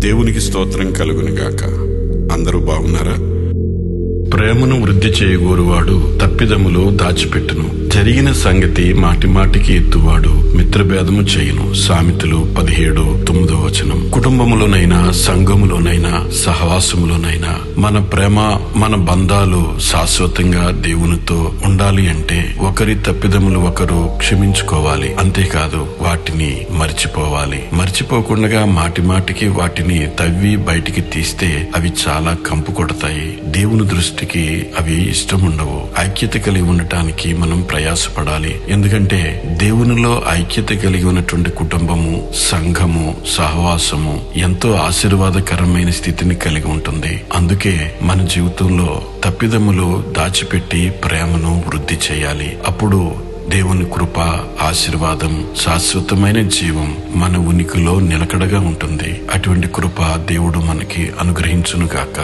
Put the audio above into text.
దేవునికి స్తోత్రం కలుగునుగాక. అందరూ బాగున్నారా? ప్రేమను వృద్ధి చేయగోరువాడు తప్పిదములో దాచిపెట్టును, జరిగిన సంగతి మాటిమాటికి ఎత్తువాడు మిత్రభేదము చేయును. సామెతలు 17:9. కుటుంబములోనైనా, సంఘములోనైనా, సహవాసములోనైనా మన ప్రేమ, మన బంధాలు శాశ్వతంగా దేవునితో ఉండాలి అంటే ఒకరి తప్పిదములు ఒకరు క్షమించుకోవాలి. అంతేకాదు వాటిని మర్చిపోవాలి. మర్చిపోకుండా మాటిమాటికి వాటిని తవ్వి బయటికి తీస్తే అవి చాలా కంపు కొడతాయి. దేవుని దృష్టికి అవి ఇష్టముండవు. ఐక్యత కలిగి ఉండటానికి మనం ప్రయాసపడాలి. ఎందుకంటే దేవునిలో ఐక్యత కలిగి ఉన్నటువంటి కుటుంబము, సంఘము, సహవాసము ఎంతో ఆశీర్వాదకరమైన స్థితిని కలిగి ఉంటుంది. అందుకే మన జీవితంలో తప్పిదములు దాచిపెట్టి ప్రేమను వృద్ధి చేయాలి. అప్పుడు దేవుని కృప, ఆశీర్వాదం, శాశ్వతమైన జీవం మన ఉనికిలో నిలకడగా ఉంటుంది. అటువంటి కృప దేవుడు మనకి అనుగ్రహించునుగాక.